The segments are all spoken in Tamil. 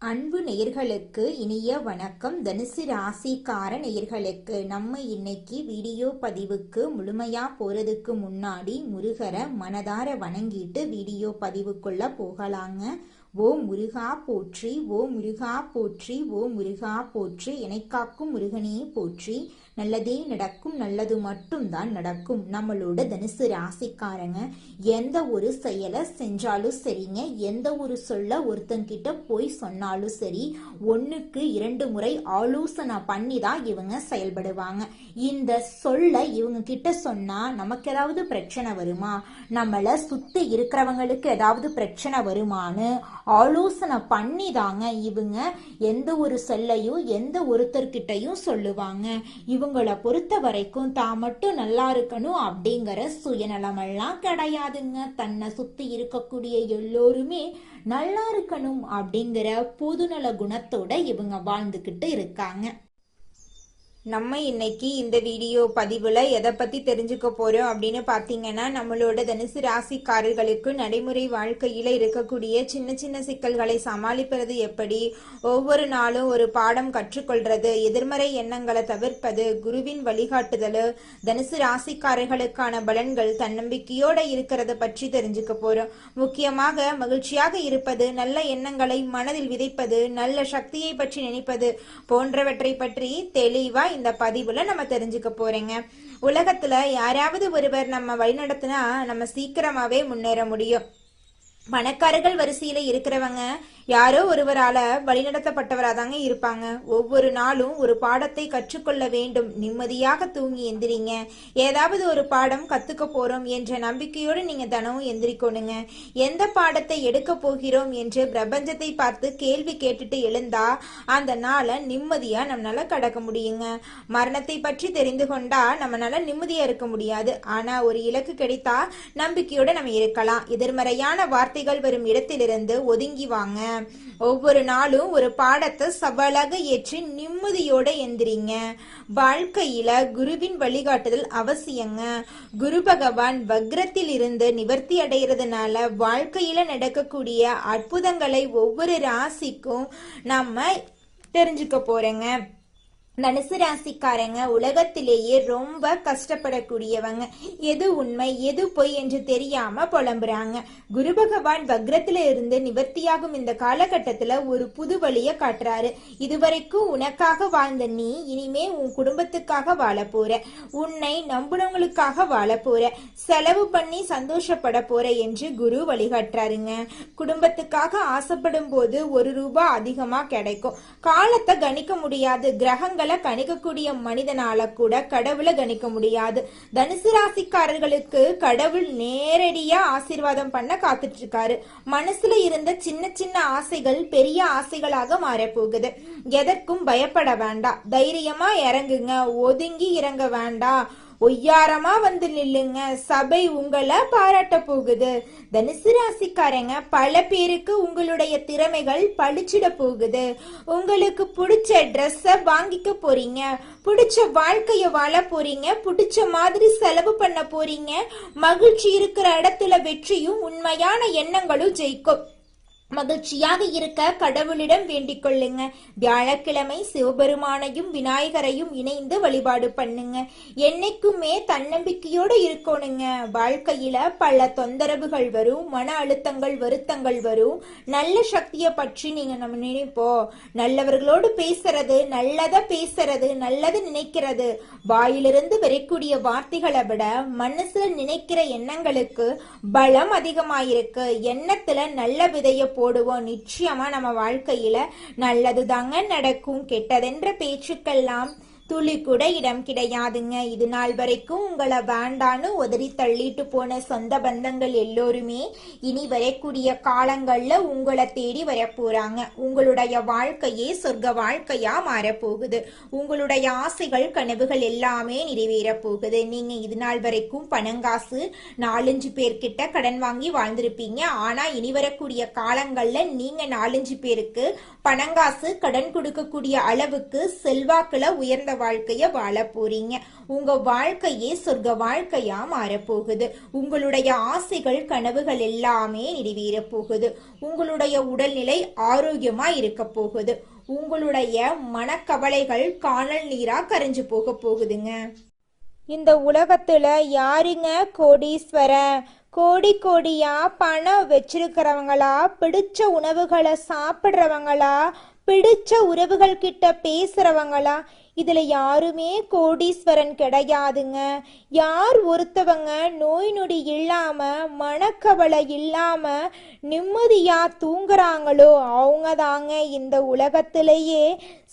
அன்பு நேயர்களுக்கு இனிய வணக்கம். தனுசு ராசிக்கார நேயர்களுக்கு நம்ம இன்னைக்கு வீடியோ பதிவுக்கு முழுமையா போறதுக்கு முன்னாடி முருகரை மனதார வணங்கிட்டு வீடியோ பதிவுக்குள்ள போகலாங்க. ஓ முருகா போற்றி, ஓ முருகா போற்றி, ஓ முருகா போற்றி, எனைக்காக்கும் முருகனே போற்றி. நல்லதே நடக்கும், நல்லது மட்டும்தான் நடக்கும். நம்மளோட தனுசு ராசிக்காரங்க எந்த ஒரு செயலை செஞ்சாலும் சரிங்க, எந்த ஒரு சொல்ல ஒருத்தங்கிட்ட போய் சொன்னாலும் சரி, 1க்கு 2 முறை ஆலோசனை பண்ணி தான் இவங்க செயல்படுவாங்க. இந்த சொல்ல இவங்க கிட்ட சொன்னா நமக்கு ஏதாவது பிரச்சனை வருமா, நம்மள சுத்தி இருக்கிறவங்களுக்கு ஏதாவது பிரச்சனை வருமானு ஆலோசனை பண்ணி தாங்க இவங்க எந்த ஒரு சொல்லையும் எந்த ஒருத்தர்கிட்டையும் சொல்லுவாங்க. இவங்களை பொறுத்த வரைக்கும் தான் மட்டும் நல்லா இருக்கணும் அப்படிங்கிற சுயநலமெல்லாம் கிடையாதுங்க. தன்னை சுத்தி இருக்கக்கூடிய எல்லோருமே நல்லா இருக்கணும் அப்படிங்கிற பொதுநல குணத்தோட இவங்க வாழ்ந்துகிட்டு இருக்காங்க. நம்ம இன்னைக்கு இந்த வீடியோ பதிவுல எதை பத்தி தெரிஞ்சுக்க போறோம் அப்படின்னு பாத்தீங்கன்னா, நம்மளோட தனுசு ராசிக்காரர்களுக்கு நடைமுறை வாழ்க்கையில இருக்கக்கூடிய சின்ன சின்ன சிக்கல்களை சமாளிப்பது எப்படி, ஒவ்வொரு நாளும் ஒரு பாடம் கற்றுக்கொள்றது, எதிர்மறை எண்ணங்களை தவிர்ப்பது, குருவின் வழிகாட்டுதல், தனுசு ராசிக்காரர்களுக்கான பலன்கள், தன்னம்பிக்கையோட இருக்கிறத பற்றி தெரிஞ்சுக்க போறோம். முக்கியமாக மகிழ்ச்சியாக இருப்பது, நல்ல எண்ணங்களை மனதில் விதைப்பது, நல்ல சக்தியை பற்றி நினைப்பது போன்றவற்றை பற்றி தெளிவா இந்த பதிவுல நம்ம தெரிஞ்சுக்க போறேங்க. உலகத்துல யாராவது ஒருவர் நம்ம வழிநடத்தினா நம்ம சீக்கிரமாவே முன்னேற முடியும். பணக்காரர்கள் வரிசையில இருக்கிறவங்க யாரோ ஒருவரால வழிநடத்தப்பட்டவராதாங்க இருப்பாங்க. ஒவ்வொரு நாளும் ஒரு பாடத்தை கற்றுக்கொள்ள வேண்டும். நிம்மதியாக தூங்கி எந்திரிங்க. ஏதாவது ஒரு பாடம் கத்துக்க போறோம் என்ற நம்பிக்கையோடு நீங்க தினமும் எந்திரிக்கணுங்க. எந்த பாடத்தை எடுக்க போகிறோம் என்று பிரபஞ்சத்தை பார்த்து கேள்வி கேட்டுட்டு எழுந்தா அந்த நாளை நிம்மதியா நம்மளால கடக்க முடியுங்க. மரணத்தை பற்றி தெரிந்து கொண்டா நம்மளால நிம்மதியா இருக்க முடியாது. ஆனா ஒரு இலக்கு கிடைத்தா நம்பிக்கையோட நம்ம இருக்கலாம். எதிர்மறையான வார்த்தைகள் வரும் இடத்திலிருந்து ஒதுங்கி வாங்க. ஒவ்வொரு நாளும் ஒரு பாடத்தை சவாலாக ஏற்றி நிம்மதியோட எந்திரிங்க. வாழ்க்கையில குருவின் வழிகாட்டுதல் அவசியங்க. குரு பகவான் வக்ரத்தில் இருந்து நிவர்த்தி அடைகிறதுனால வாழ்க்கையில நடக்கக்கூடிய அற்புதங்களை ஒவ்வொரு ராசிக்கும் நம்ம தெரிஞ்சுக்க போறேங்க. தனுசு ராசிக்காரங்க உலகத்திலேயே ரொம்ப கஷ்டப்படக்கூடியவங்க. எது உண்மை எது பொய் என்று தெரியாம புலம்புறாங்க. குரு பகவான் வக்ரத்துல இருந்து நிவர்த்தியாகும் இந்த காலகட்டத்துல ஒரு புது வழிய காட்டுறாரு. இதுவரைக்கும் உனக்காக வாழ்ந்த நீ இனிமே உன் குடும்பத்துக்காக வாழ போற, உன்னை நம்புனவங்களுக்காக வாழ போற, செலவு பண்ணி சந்தோஷப்பட போற என்று குரு வழிகாட்டுறாருங்க. குடும்பத்துக்காக ஆசைப்படும் போது 1 ரூபாய் அதிகமா கிடைக்கும். காலத்தை கணிக்க முடியாது. கிரகங்கள் கணிக்கக்கூடிய மனிதனால கூட கடவுளை கணிக்க முடியாது. தனுசு ராசிக்காரர்களுக்கு கடவுள் நேரடியா ஆசீர்வாதம் பண்ண காத்துட்டு இருக்காரு. மனசுல இருந்த சின்ன சின்ன ஆசைகள் பெரிய ஆசைகளாக மாறப்போகுது. எதற்கும் பயப்பட வேண்டாம். தைரியமா இறங்குங்க. ஒதுங்கி இறங்க வேண்டாம். ஒய்யாரமா வந்து நில்லுங்க. சபை உங்களை பாராட்ட போகுது. தனுசு ராசிக்காரங்க பல பேருக்கு உங்களுடைய திறமைகள் பளிச்சிட போகுது. உங்களுக்கு பிடிச்ச ட்ரெஸ்ஸ வாங்கிக்க போறீங்க. பிடிச்ச வாழ்க்கைய வாழ போறீங்க. பிடிச்ச மாதிரி செலவு பண்ண போறீங்க. மகிழ்ச்சி இருக்கிற இடத்துல வெற்றியும் உண்மையான எண்ணங்களும் ஜெயிக்கும். மகிழ்ச்சியாக இருக்க கடவுளிடம் வேண்டிக் கொள்ளுங்க. வியாழக்கிழமை சிவபெருமானையும் விநாயகரையும் இணைந்து வழிபாடு பண்ணுங்க. என்னைக்குமே தன்னம்பிக்கையோடு இருக்கணுங்க. வாழ்க்கையில பல தொந்தரவுகள் வரும், மன அழுத்தங்கள் வருத்தங்கள் வரும். நல்ல சக்தியை பற்றி நீங்க நம்ம நினைப்போம். நல்லவர்களோடு பேசுறது, நல்லத பேசுறது, நல்லது நினைக்கிறது. வாயிலிருந்து வரக்கூடிய வார்த்தைகளை விட மனசுல நினைக்கிற எண்ணங்களுக்கு பலம் அதிகமாயிருக்கு. எண்ணத்துல நல்ல விதைய போடுவோம். நிச்சயமா நம்ம வாழ்க்கையில நல்லது தாங்க நடக்கும். கெட்டதென்ற பேச்சுக்கெல்லாம் துளி கூட இடம் கிடையாதுங்க. இது நாள் வரைக்கும் உங்களை வேண்டான்னு உதறி தள்ளிட்டு போன சொந்த பந்தங்கள் எல்லோருமே இனி வரக்கூடிய காலங்கள்ல உங்களை தேடி வர போறாங்க. உங்களுடைய வாழ்க்கையே சொர்க்க வாழ்க்கையா மாறப்போகுது. உங்களுடைய ஆசைகள் கனவுகள் எல்லாமே நிறைவேற போகுது. நீங்க இது நாள் வரைக்கும் பணங்காசு 4-5 பேர்கிட்ட கடன் வாங்கி வாழ்ந்திருப்பீங்க. ஆனா இனி வரக்கூடிய காலங்கள்ல நீங்க 4-5 பேருக்கு பணங்காசு கடன் கொடுக்கக்கூடிய அளவுக்கு செல்வாக்குல உயர்ந்த வாழ்க்கைய வாழ போறீங்க. உங்க வாழ்க்கையே சொர்க்க வாழ்க்கையா மாறப்போகுது. உங்களுடைய ஆசைகள் கனவுகள் எல்லாமே நிறைவேற போகுது. உங்களுடைய உடல்நிலை ஆரோக்கியமா இருக்க போகுது. உங்களுடைய மனக்கவலைகள் காணல் நீரா கரைஞ்சு போக போகுதுங்க. இந்த உலகத்துல யாருங்க கோடீஸ்வரன்? கோடி கோடியா பணம் வச்சிருக்கிறவங்களா, பிடிச்ச உணவுகளை சாப்பிட்றவங்களா, பிடிச்ச உறவுகள் கிட்ட பேசுறவங்களா? இதுல யாருமே கோடீஸ்வரன் கிடையாதுங்க. யார் ஒருத்தவங்க நோய் நொடி இல்லாம, மனக்கவலை இல்லாம நிம்மதியா தூங்குறாங்களோ அவங்க தாங்க இந்த உலகத்திலேயே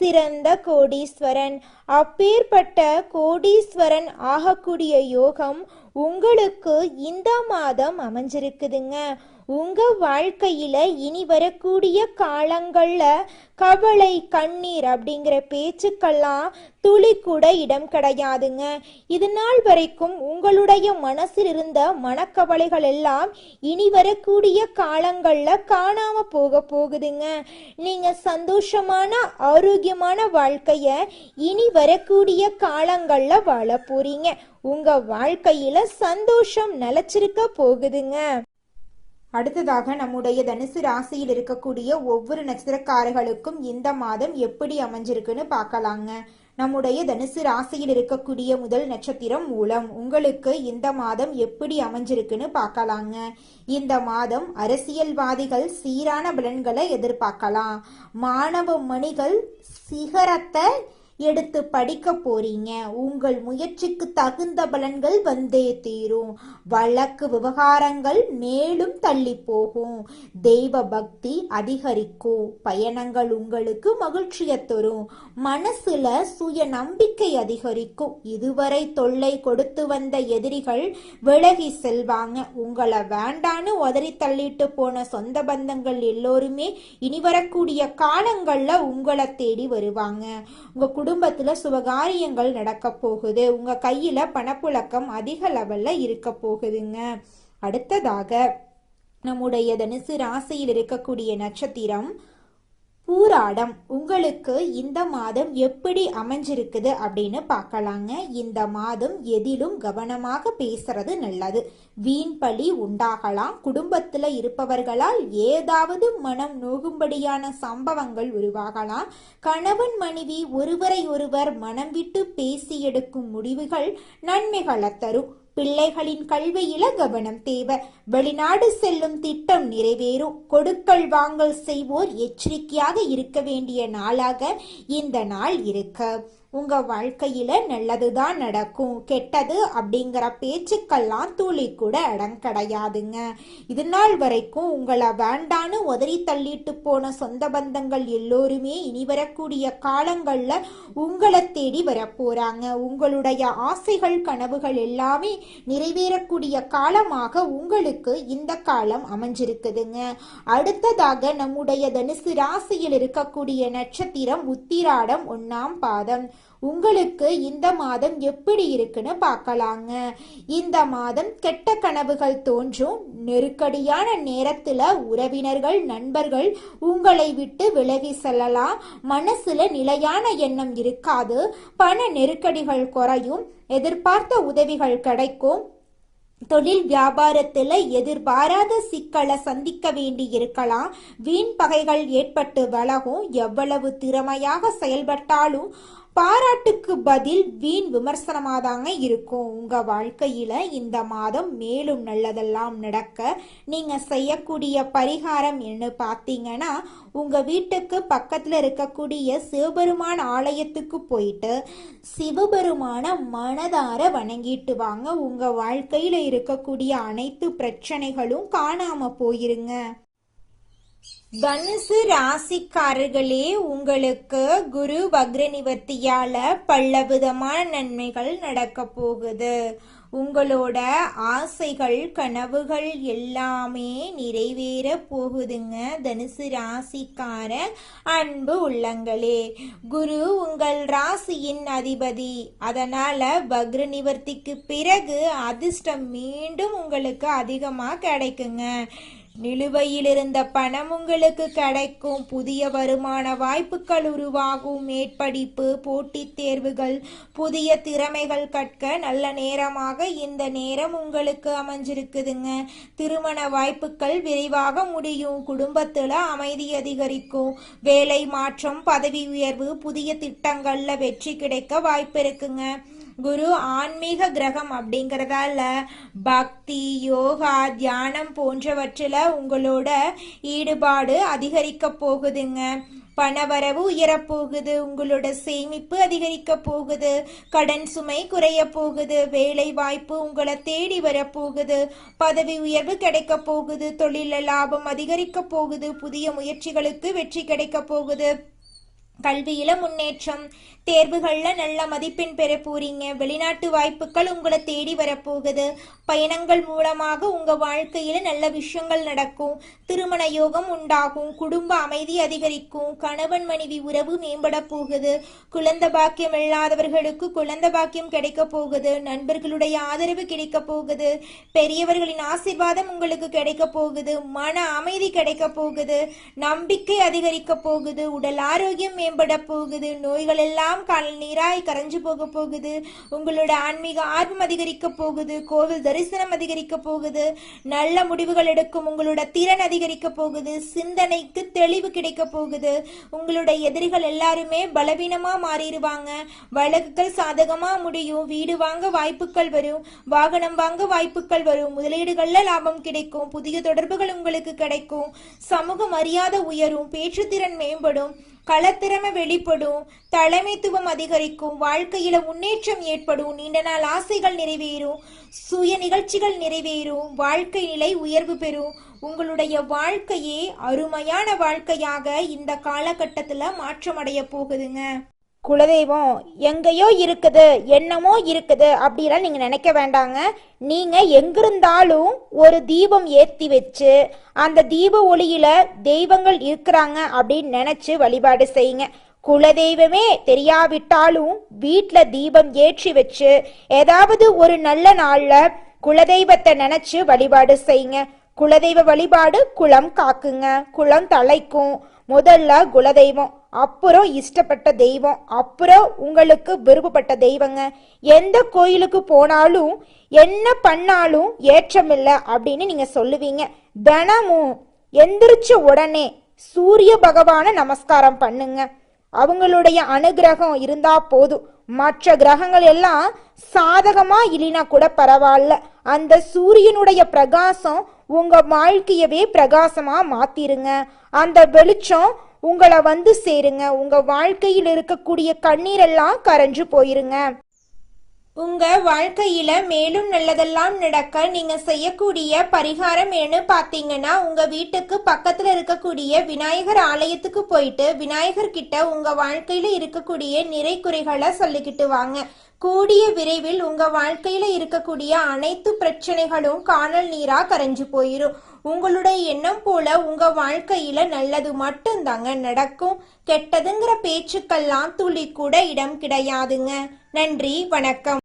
சிறந்த கோடீஸ்வரன். அப்பேற்பட்ட கோடீஸ்வரன் ஆகக்கூடிய யோகம் உங்களுக்கு இந்த மாதம் அமைஞ்சிருக்குதுங்க. உங்க வாழ்க்கையில இனி வரக்கூடிய காலங்கள்ல கவலை கண்ணீர் அப்படிங்கிற பேச்சுக்கெல்லாம் துளி கூட இடம் கிடையாதுங்க. இது நாள் வரைக்கும் உங்களுடைய மனசில் இருந்த மனக்கவலைகள் எல்லாம் இனி வரக்கூடிய காலங்கள்ல காணாம போக போகுதுங்க. நீங்க சந்தோஷமான ஆரோக்கியமான வாழ்க்கைய இனி வரக்கூடிய காலங்கள்ல வாழ போறீங்க. உங்க வாழ்க்கையில சந்தோஷம் நிலைச்சிருக்க போகுதுங்க. அடுத்ததாக நம்முடைய தனுசு ராசியில் இருக்கக்கூடிய ஒவ்வொரு நட்சத்திரக்காரர்களுக்கும் இந்த மாதம் எப்படி அமைஞ்சிருக்குன்னு பார்க்கலாங்க. நம்முடைய தனுசு ராசியில் இருக்கக்கூடிய முதல் நட்சத்திரம் மூலம். உங்களுக்கு இந்த மாதம் எப்படி அமைஞ்சிருக்குன்னு பார்க்கலாங்க. இந்த மாதம் அரசியல்வாதிகள் சீரான பலன்களை எதிர்பார்க்கலாம். மாணவ மணிகள் சிகரத்தை எடுத்து படிக்க போறீங்க. உங்கள் முயற்சிக்கு தகுந்த பலன்கள் வந்தே தீரும். வழக்கு விவகாரங்கள் மேலும் தள்ளி போகும். தெய்வ பக்தி அதிகரிக்கும். பயணங்கள் உங்களுக்கு மகிழ்ச்சியை தரும். மனசுல சுய நம்பிக்கை அதிகரிக்கும். இதுவரை தொல்லை கொடுத்து வந்த எதிரிகள் விலகி செல்வாங்க. உங்களை வேண்டான்னு உதறி தள்ளிட்டு போன சொந்த பந்தங்கள் எல்லோருமே இனி வரக்கூடிய காலங்கள்ல உங்களை தேடி வருவாங்க. உங்க குடும்பத்துல சுபகாரியங்கள் நடக்க போகுது. உங்க கையில பணப்புழக்கம் அதிக லெவல்ல இருக்க போகுதுங்க. அடுத்ததாக நம்முடைய தனுசு ராசியில் இருக்கக்கூடிய நட்சத்திரம் பூராடம். உங்களுக்கு இந்த மாதம் எப்படி அமைஞ்சிருக்குது அப்படின்னு பார்க்கலாங்க. இந்த மாதம் எதிலும் கவனமாக பேசுறது நல்லது. வீண் பழி உண்டாகலாம். குடும்பத்துல இருப்பவர்களால் ஏதாவது மனம் நோகும்படியான சம்பவங்கள் உருவாகலாம். கணவன் மனைவி ஒருவரை ஒருவர் மனம் விட்டு பேசி எடுக்கும் முடிவுகள் நன்மைகளை தரும். பிள்ளைகளின் கல்வியில கவனம் தேவை. வெளிநாடு செல்லும் திட்டம் நிறைவேறும். கொடுக்கல் வாங்கல் செய்வோர் எச்சரிக்கையாக இருக்க வேண்டிய நாளாக இந்த நாள் இருக்கு. உங்க வாழ்க்கையில நல்லதுதான் நடக்கும். கெட்டது அப்படிங்கிற பேச்சுக்கெல்லாம் துளி கூட இடம் கிடையாதுங்க. இது நாள் வரைக்கும் உங்களை வேண்டான்னு உதறி தள்ளிட்டு போன சொந்த பந்தங்கள் எல்லோருமே இனி வரக்கூடிய காலங்கள்ல உங்களை தேடி வரப்போறாங்க. உங்களுடைய ஆசைகள் கனவுகள் எல்லாமே நிறைவேறக்கூடிய காலமாக உங்களுக்கு இந்த காலம் அமைஞ்சிருக்குதுங்க. அடுத்ததாக நம்முடைய தனுசு ராசியில் இருக்கக்கூடிய நட்சத்திரம் உத்திராடம் 1ஆம் பாதம். உங்களுக்கு இந்த மாதம் எப்படி இருக்குன்னு பார்க்கலாங்க. இந்த மாதம் கெட்ட கனவுகள் தோன்றும். நெருக்கடியான நேரத்துல உறவினர்கள் நண்பர்கள் உங்களை விட்டு விலகி செல்லலாம். மனசுல நிலையான எண்ணம் இருக்காது. பண நெருக்கடிகள் குறையும். எதிர்பார்த்த உதவிகள் கிடைக்கும். தொழில் வியாபாரத்துல எதிர்பாராத சிக்கலை சந்திக்க வேண்டி இருக்கலாம். வீண் பகைகள் ஏற்பட்டு விலகும். எவ்வளவு திறமையாக செயல்பட்டாலும் பாராட்டுக்கு பதில் வீண் விமர்சனமாதாங்க இருக்கும். உங்க வாழ்க்கையில இந்த மாதம் மேலும் நல்லதெல்லாம் நடக்க நீங்க செய்யக்கூடிய பரிகாரம் என்ன பார்த்தீங்கன்னா, உங்க வீட்டுக்கு பக்கத்துல இருக்கக்கூடிய சிவபெருமான் ஆலயத்துக்கு போயிட்டு சிவபெருமான மனதார வணங்கிட்டு வாங்க. உங்க வாழ்க்கையில இருக்கக்கூடிய அனைத்து பிரச்சனைகளும் காணாம போயிருங்க. தனுசு ராசிக்காரர்களே, உங்களுக்கு குரு வக்ர நிவர்த்தியால பலவிதமான நன்மைகள் நடக்க போகுது. உங்களோட ஆசைகள் கனவுகள் எல்லாமே நிறைவேற போகுதுங்க. தனுசு ராசிக்கார அன்பு உள்ளங்களே, குரு உங்கள் ராசியின் அதிபதி. அதனால வக்ர நிவர்த்திக்கு பிறகு அதிர்ஷ்டம் மீண்டும் உங்களுக்கு அதிகமாக கிடைக்குங்க. நிலுவையில் இருந்த பணம் உங்களுக்கு கிடைக்கும். புதிய வருமான வாய்ப்புகள் உருவாகும். மேற்படிப்பு, போட்டித் தேர்வுகள், புதிய திறமைகள் கற்க நல்ல நேரமாக இந்த நேரம் உங்களுக்கு அமைஞ்சிருக்குதுங்க. திருமண வாய்ப்புகள் விரைவாக முடியும். குடும்பத்துல அமைதி அதிகரிக்கும். வேலை மாற்றம், பதவி உயர்வு, புதிய திட்டங்கள்ல வெற்றி கிடைக்க வாய்ப்பு இருக்குங்க. குரு ஆன்மீக கிரகம் அப்படிங்கிறதால பக்தி, யோகா, தியானம் போன்றவற்றில் உங்களோட ஈடுபாடு அதிகரிக்க போகுதுங்க. பணவரவு உயரப்போகுது. உங்களோட சேமிப்பு அதிகரிக்க போகுது. கடன் சுமை குறைய போகுது. வேலை வாய்ப்பு உங்களை தேடி வரப்போகுது. பதவி உயர்வு கிடைக்க போகுது. தொழில லாபம் அதிகரிக்க போகுது. புதிய முயற்சிகளுக்கு வெற்றி கிடைக்க போகுது. கல்வியில முன்னேற்றம், தேர்வுகள்ல நல்ல மதிப்பெண் பெற போறீங்க. வெளிநாட்டு வாய்ப்புகள் உங்களை தேடி வரப்போகுது. பயணங்கள் மூலமாக உங்க வாழ்க்கையில நல்ல விஷயங்கள் நடக்கும். திருமண யோகம் உண்டாகும். குடும்ப அமைதி அதிகரிக்கும். கணவன் மனைவி உறவு மேம்பட போகுது. குழந்தை பாக்கியம் இல்லாதவர்களுக்கு குழந்தை பாக்கியம் கிடைக்க போகுது. நண்பர்களுடைய ஆதரவு கிடைக்க போகுது. பெரியவர்களின் ஆசீர்வாதம் உங்களுக்கு கிடைக்க போகுது. மன அமைதி கிடைக்க போகுது. நம்பிக்கை அதிகரிக்க போகுது. உடல் ஆரோக்கியம் மேம்பட போகுது. நோய்கள் எல்லாம் கால் நீராய் கரைஞ்சு போக போகுது. உங்களோட ஆன்மீக ஆர்வம் அதிகரிக்க போகுது. கோவில் தரிசனம் அதிகரிக்க போகுது. நல்ல முடிவுகள் எடுக்கும் உங்களோட திறன் அதிகரிக்க போகுது. சிந்தனைக்கு தெளிவு கிடைக்க போகுது. உங்களோட எதிரிகள் எல்லாருமே பலவீனமா மாறிடுவாங்க. வழக்குகள் சாதகமா முடியும். வீடு வாங்க வாய்ப்புகள் வரும். வாகனம் வாங்க வாய்ப்புகள் வரும். முதலீடுகள்ல லாபம் கிடைக்கும். புதிய தொடர்புகள் உங்களுக்கு கிடைக்கும். சமூக மரியாதை உயரும். பேச்சுத்திறன் மேம்படும். களத்திறமை வெளிப்படும். தலைமைத்துவம் அதிகரிக்கும். வாழ்க்கையில முன்னேற்றம் ஏற்படும். நீண்ட நாள் ஆசைகள் நிறைவேறும். சுய நிகழ்ச்சிகள் நிறைவேறும். வாழ்க்கை நிலை உயர்வு பெறும். உங்களுடைய வாழ்க்கையே அருமையான வாழ்க்கையாக இந்த காலகட்டத்துல மாற்றமடைய போகுதுங்க. குலதெய்வம் எங்கேயோ இருக்குது, என்னமோ இருக்குது அப்படிலாம் நீங்க நினைக்க வேண்டாங்க. நீங்க எங்கிருந்தாலும் ஒரு தீபம் ஏற்றி வச்சு அந்த தீப ஒளியில தெய்வங்கள் இருக்கிறாங்க அப்படின்னு நினைச்சு வழிபாடு செய்யுங்க. குலதெய்வமே தெரியாவிட்டாலும் வீட்டில் தீபம் ஏற்றி வச்சு ஏதாவது ஒரு நல்ல நாள்ல குலதெய்வத்தை நினைச்சு வழிபாடு செய்யுங்க. குலதெய்வ வழிபாடு குலம் காக்குங்க, குலம் தலைக்கும். முதல்ல குலதெய்வம், அப்புறம் இஷ்டப்பட்ட தெய்வம், அப்புறம் உங்களுக்கு விருப்பப்பட்ட தெய்வங்க. எந்த கோயிலுக்கு போனாலும் என்ன பண்ணாலும் ஏற்றமில்லை அப்படின்னு நீங்க சொல்லுவீங்க. தினமும் எந்திரிச்ச உடனே சூரிய பகவான நமஸ்காரம் பண்ணுங்க. அவங்களுடைய அனுகிரகம் இருந்தா போதும். மற்ற கிரகங்கள் எல்லாம் சாதகமா இல்லைனா கூட பரவாயில்ல, அந்த சூரியனுடைய பிரகாசம் உங்க வாழ்க்கையவே பிரகாசமா மாத்திருங்க. அந்த வெளிச்சம் உங்களை வந்து சேருங்க. உங்க வாழ்க்கையில் இருக்கக்கூடிய கண்ணீரெல்லாம் கரைஞ்சு போயிருங்க. உங்க வாழ்க்கையில மேலும் நல்லதெல்லாம் நடக்க நீங்க செய்யக்கூடிய பரிகாரம் என்ன பாத்தீங்கன்னா, உங்க வீட்டுக்கு பக்கத்துல இருக்கக்கூடிய விநாயகர் ஆலயத்துக்கு போயிட்டு விநாயகர் கிட்ட உங்க வாழ்க்கையில இருக்கக்கூடிய நிறை குறைகளை சொல்லிக்கிட்டு வாங்க. கூடிய விரைவில் உங்க வாழ்க்கையில இருக்கக்கூடிய அனைத்து பிரச்சனைகளும் காணல் நீரா கரைஞ்சு போயிரும். உங்களுடைய எண்ணம் போல உங்க வாழ்க்கையில நல்லது மட்டும்தாங்க நடக்கும். கெட்டதுங்கிற பேச்சுக்கெல்லாம் துளி கூட இடம் கிடையாதுங்க. நன்றி, வணக்கம்.